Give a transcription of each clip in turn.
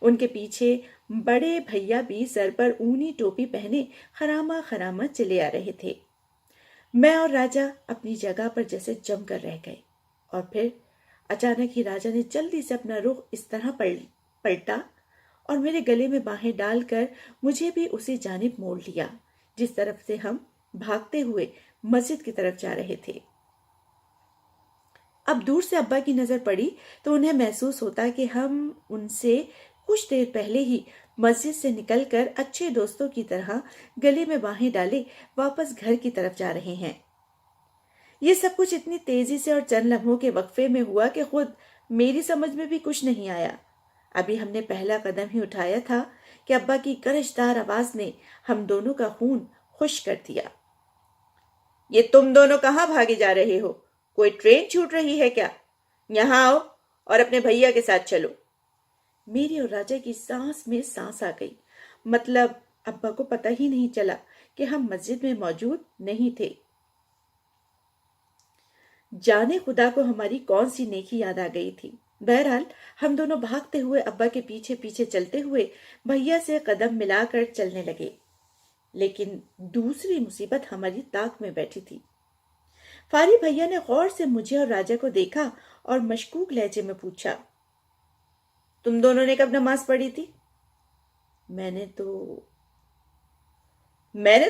ان کے پیچھے بڑے بھیا بھی سر پر اونی ٹوپی پہنے خراما خراما چلے آ رہے تھے۔ میں اور راجا اپنی جگہ پر جیسے جم کر رہ گئے، اور پھر اچانک ہی راجا نے جلدی سے اپنا رخ اس طرح پلٹا اور میرے گلے میں باہیں ڈال کر مجھے بھی اسی جانب موڑ لیا جس طرف سے ہم بھاگتے ہوئے مسجد کی طرف جا رہے تھے۔ اب دور سے ابا کی نظر پڑی تو انہیں محسوس ہوتا کہ ہم ان سے کچھ دیر پہلے ہی مسجد سے نکل کر اچھے دوستوں کی طرح گلے میں باہیں ڈالے واپس گھر کی طرف جا رہے ہیں۔ یہ سب کچھ اتنی تیزی سے اور چند لمحوں کے وقفے میں ہوا کہ خود میری سمجھ میں بھی کچھ نہیں آیا۔ ابھی ہم نے پہلا قدم ہی اٹھایا تھا کہ ابا کی گرجدار آواز نے ہم دونوں کا خون خشک کر دیا۔ یہ تم دونوں کہاں بھاگے جا رہے ہو؟ کوئی ٹرین چھوٹ رہی ہے کیا؟ یہاں آؤ اور اپنے بھیا کے ساتھ چلو۔ میری اور راجا کی سانس میں سانس آ گئی۔ مطلب ابا کو پتہ ہی نہیں چلا کہ ہم مسجد میں موجود نہیں تھے۔ جانے خدا کو ہماری کون سی نیکی یاد آ گئی تھی۔ بہرحال ہم دونوں بھاگتے ہوئے ابا کے پیچھے پیچھے چلتے ہوئے بھیا سے قدم ملا کر چلنے لگے، لیکن دوسری مصیبت ہماری طاق میں بیٹھی تھی۔ فاری بھیا نے غور سے مجھے اور راجا کو دیکھا اور مشکوک لہجے میں پوچھا، تم دونوں نے کب نماز پڑھی تھی؟ میں نے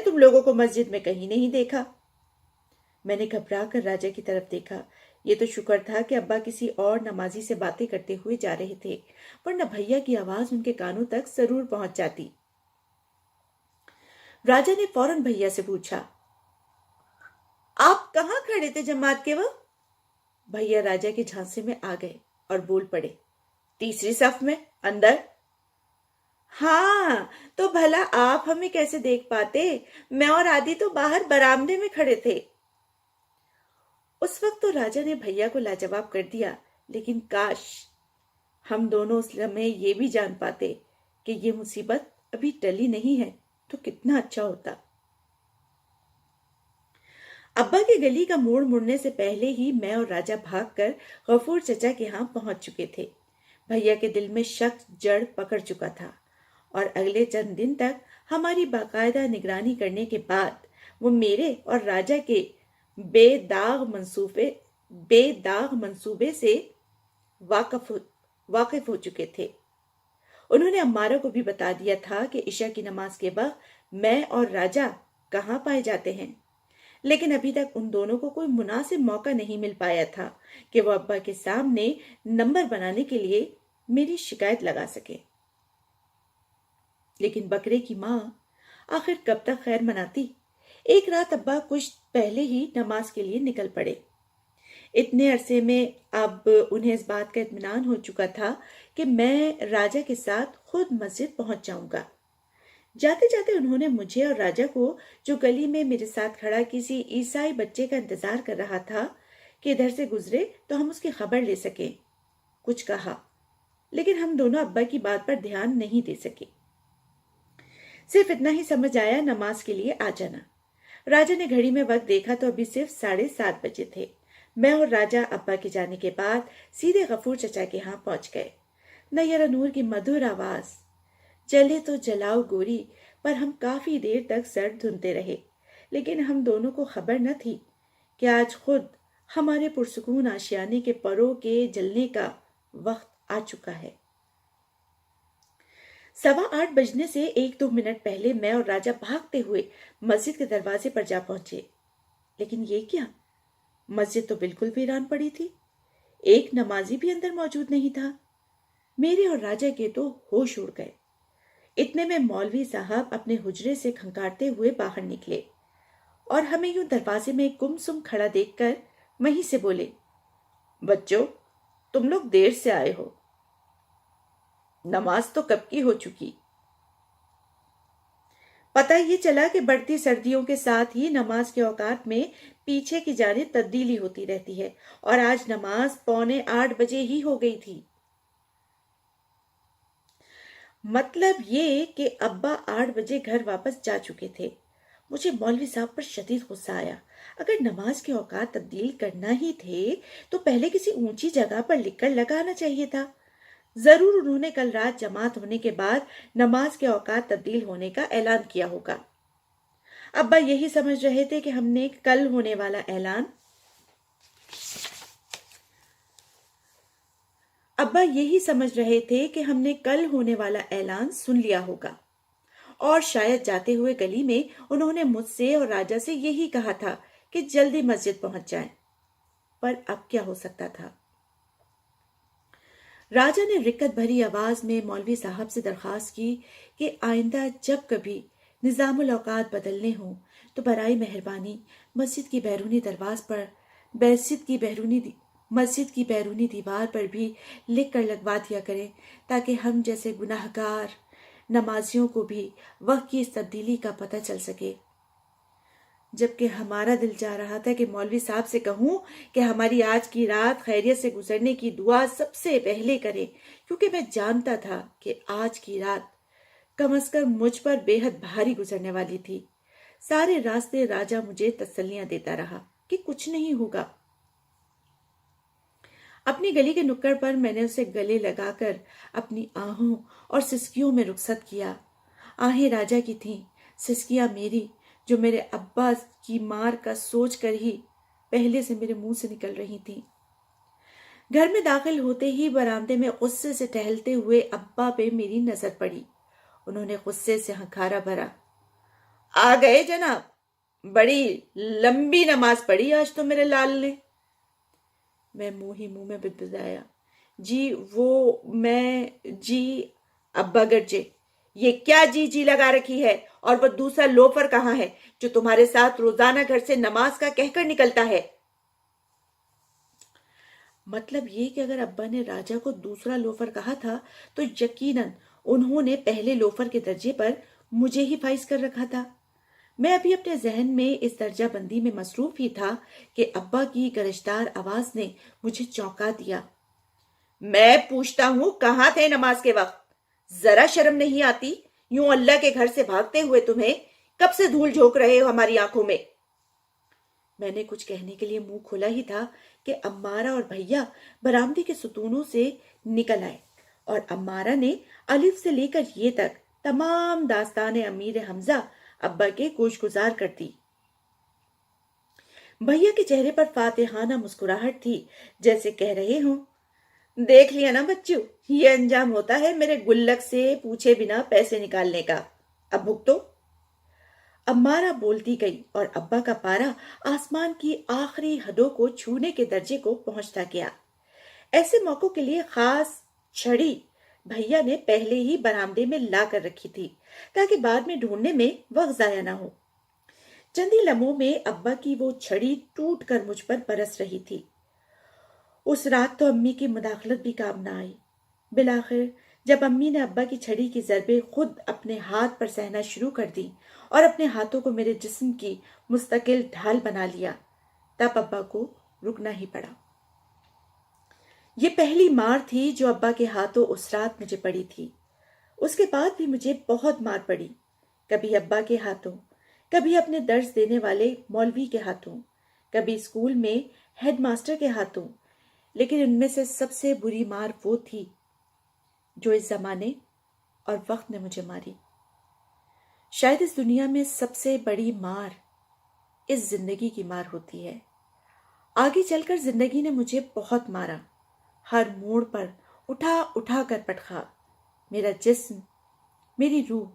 تم لوگوں کو مسجد میں کہیں نہیں دیکھا۔ میں نے گھبرا کر راجا کی طرف دیکھا۔ یہ تو شکر تھا کہ ابا کسی اور نمازی سے باتیں کرتے ہوئے جا رہے تھے، ورنہ بھیا کی آواز ان کے کانوں تک ضرور پہنچ جاتی۔ راجا نے فوراً بھیا سے پوچھا، آپ کہاں کھڑے تھے جماعت کے وقت؟ بھیا راجا کے جھانسے میں آ گئے اور بول پڑے، تیسری صف میں اندر۔ ہاں تو بھلا آپ ہمیں کیسے دیکھ پاتے؟ میں اور عادی تو باہر برآمدے میں کھڑے تھے۔ اس وقت تو راجا نے بھیا کو لاجواب کر دیا، لیکن کاش ہم دونوں اس لمحے یہ بھی جان پاتے کہ یہ مصیبت ابھی ٹلی نہیں ہے تو کتنا اچھا ہوتا۔ ابا کے گلی کا موڑ مڑنے سے پہلے ہی میں اور راجا بھاگ کر غفور چچا کے ہاں پہنچ چکے تھے۔ بھیا کے دل میں شک جڑ پکڑ چکا تھا، اور اگلے چند دن تک ہماری باقاعدہ نگرانی کرنے کے بعد وہ میرے اور راجا کے بے داغ منصوبے سے واقف ہو چکے تھے۔ انہوں نے امارہ کو بھی بتا دیا تھا کہ عشاء کی نماز کے وقت میں اور راجا کہاں پائے جاتے ہیں، لیکن ابھی تک ان دونوں کو کوئی مناسب موقع نہیں مل پایا تھا کہ وہ ابا کے سامنے نمبر بنانے کے لیے میری شکایت لگا سکے۔ لیکن بکرے کی ماں آخر کب تک خیر مناتی؟ ایک رات ابا کچھ پہلے ہی نماز کے لیے نکل پڑے۔ اتنے عرصے میں اب انہیں اس بات کا اطمینان ہو چکا تھا کہ میں راجا کے ساتھ خود مسجد پہنچ جاؤں گا۔ جاتے جاتے انہوں نے مجھے اور راجا کو، جو گلی میں میرے ساتھ کھڑا کسی عیسائی بچے کا انتظار کر رہا تھا کہ ادھر سے گزرے تو ہم اس کی خبر لے سکیں، کچھ کہا، لیکن ہم دونوں ابا کی بات پر دھیان نہیں دے سکے۔ صرف اتنا ہی سمجھ آیا، نماز کے لیے آ جانا۔ راجا نے گھڑی میں وقت دیکھا تو ابھی صرف 7:30 بجے تھے۔ میں اور راجا ابا کے جانے کے بعد سیدھے غفور چچا کے ہاں پہنچ گئے۔ نیرہ نور کی مدھر آواز، جلے تو جلاؤ گوری، پر ہم کافی دیر تک سر دھنتے رہے، لیکن ہم دونوں کو خبر نہ تھی کہ آج خود ہمارے پرسکون آشیانے کے پروں کے جلنے کا وقت آ چکا ہے۔ 8:15 بجنے سے 1-2 منٹ پہلے میں اور راجا بھاگتے ہوئے مسجد کے دروازے پر جا پہنچے، لیکن یہ کیا؟ مسجد تو بالکل ویران پڑی تھی، ایک نمازی بھی اندر موجود نہیں تھا۔ میرے اور راجا کے تو ہوش اڑ گئے۔ اتنے میں مولوی صاحب اپنے حجرے سے کھنکارتے ہوئے باہر نکلے اور ہمیں یوں دروازے میں گمسم کھڑا دیکھ کر وہیں سے بولے، بچوں تم لوگ دیر سے آئے ہو، نماز تو کب کی ہو چکی۔ پتہ یہ چلا کہ بڑھتی سردیوں کے ساتھ ہی نماز کے اوقات میں پیچھے کی جانب تبدیلی ہوتی رہتی ہے، اور آج نماز 7:45 بجے ہی ہو گئی تھی۔ مطلب یہ کہ ابا 8 بجے گھر واپس جا چکے تھے۔ مجھے مولوی صاحب پر شدید غصہ آیا۔ اگر نماز کے اوقات تبدیل کرنا ہی تھے تو پہلے کسی اونچی جگہ پر لکھ کر لگانا چاہیے تھا۔ ضرور انہوں نے کل رات جماعت ہونے کے بعد نماز کے اوقات تبدیل ہونے کا اعلان کیا ہوگا۔ ابا یہی سمجھ رہے تھے کہ ہم نے کل ہونے والا اعلان سن لیا ہوگا، اور شاید جاتے ہوئے گلی میں انہوں نے مجھ سے اور راجا سے یہی کہا تھا کہ جلدی مسجد پہنچ جائیں۔ پر اب کیا ہو سکتا تھا؟ راجا نے رکت بھری آواز میں مولوی صاحب سے درخواست کی کہ آئندہ جب کبھی نظام الاوقات بدلنے ہوں تو برائے مہربانی مسجد کی بیرونی دیوار پر بھی لکھ کر لگوا دیا کریں، تاکہ ہم جیسے گناہگار نمازیوں کو بھی وقت کی اس تبدیلی کا پتہ چل سکے۔ جبکہ ہمارا دل چاہ رہا تھا کہ مولوی صاحب سے کہوں کہ ہماری آج کی رات خیریت سے گزرنے کی دعا سب سے پہلے کریں، کیونکہ میں جانتا تھا کہ آج کی رات کم از کم مجھ پر بے حد بھاری گزرنے والی تھی۔ سارے راستے راجا مجھے تسلیاں دیتا رہا کہ کچھ نہیں ہوگا۔ اپنی گلی کے نکڑ پر میں نے اسے گلے لگا کر اپنی آہوں اور سسکیوں میں رخصت کیا۔ آہیں راجا کی تھیں، سسکیاں میری، جو میرے ابا کی مار کا سوچ کر ہی پہلے سے میرے منہ سے نکل رہی تھیں۔ گھر میں داخل ہوتے ہی برآمدے میں غصے سے ٹہلتے ہوئے ابا پہ میری نظر پڑی۔ انہوں نے غصے سے ہنکارا بھرا، آ گئے جناب، بڑی لمبی نماز پڑھی آج تو میرے لال نے۔ میں منہ میں بڑبڑایا، جی ابا گرجے، یہ کیا جی لگا رکھی ہے، اور وہ دوسرا لوفر کہاں ہے جو تمہارے ساتھ روزانہ گھر سے نماز کا کہہ کر نکلتا ہے؟ مطلب یہ کہ اگر ابا نے راجا کو دوسرا لوفر کہا تھا تو یقیناً انہوں نے پہلے لوفر کے درجے پر مجھے ہی فائز کر رکھا تھا۔ میں ابھی اپنے ذہن میں اس درجہ بندی میں مصروف ہی تھا کہ ابا کی گرجدار آواز نے مجھے چونکا دیا۔ میں پوچھتا ہوں کہاں تھے نماز کے وقت؟ ذرا شرم نہیں آتی؟ یوں اللہ کے گھر سے بھاگتے ہوئے تمہیں کب سے دھول جھونک رہے ہو ہماری آنکھوں میں؟ میں نے کچھ کہنے کے لیے منہ کھولا ہی تھا کہ امارہ اور بھیا برآمدے کے ستونوں سے نکل آئے، اور امارہ نے الف سے لے کر یہ تک تمام داستان امیر حمزہ ابا کے گوش گزار کر دی۔ بھیا کے چہرے پر فاتحانہ مسکراہٹ تھی، جیسے کہہ رہے ہوں، دیکھ لیا نا بچوں، یہ انجام ہوتا ہے میرے گلک سے پوچھے بنا پیسے نکالنے کا، اب بھگتو۔ امارہ بولتی گئی اور ابا کا پارا آسمان کی آخری حدوں کو چھونے کے درجے کو پہنچتا گیا۔ ایسے موقعوں کے لیے خاص چھڑی بھیا نے پہلے ہی برآمدے میں لا کر رکھی تھی، تاکہ بعد میں ڈھونڈنے میں وقت ضائع نہ ہو۔ چند ہی لمحوں میں ابا کی وہ چھڑی ٹوٹ کر مجھ پر برس رہی تھی۔ اس رات تو امی کی مداخلت بھی کام نہ آئی۔ بالآخر جب امی نے ابا کی چھڑی کی ضربیں خود اپنے ہاتھ پر سہنا شروع کر دی اور اپنے ہاتھوں کو میرے جسم کی مستقل ڈھال بنا لیا، تب ابا کو رکنا ہی پڑا۔ یہ پہلی مار تھی جو ابا کے ہاتھوں اس رات مجھے پڑی تھی۔ اس کے بعد بھی مجھے بہت مار پڑی، کبھی ابا کے ہاتھوں، کبھی اپنے درس دینے والے مولوی کے ہاتھوں، کبھی اسکول میں ہیڈ ماسٹر کے ہاتھوں، لیکن ان میں سے سب سے بری مار وہ تھی جو اس زمانے اور وقت نے مجھے ماری۔ شاید اس دنیا میں سب سے بڑی مار اس زندگی کی مار ہوتی ہے۔ آگے چل کر زندگی نے مجھے بہت مارا، ہر موڑ پر اٹھا اٹھا کر پٹخا۔ میرا جسم، میری روح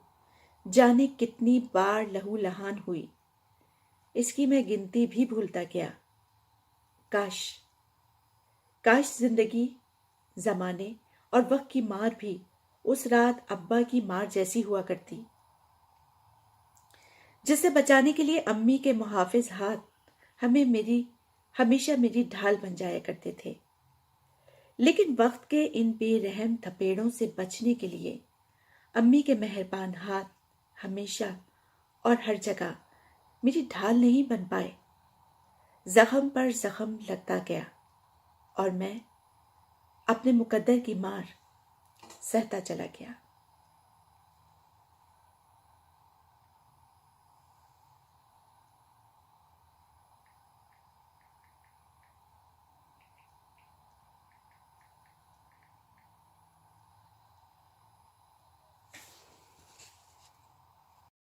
جانے کتنی بار لہو لہان ہوئی، اس کی میں گنتی بھی بھولتا گیا۔ کاش زندگی، زمانے اور وقت کی مار بھی اس رات ابا کی مار جیسی ہوا کرتی، جسے بچانے کے لیے امی کے محافظ ہاتھ ہمیشہ میری ڈھال بن جایا کرتے تھے۔ لیکن وقت کے ان بے رحم تھپیڑوں سے بچنے کے لیے امی کے مہربان ہاتھ ہمیشہ اور ہر جگہ میری ڈھال نہیں بن پائے۔ زخم پر زخم لگتا گیا اور میں اپنے مقدر کی مار سہتا چلا گیا۔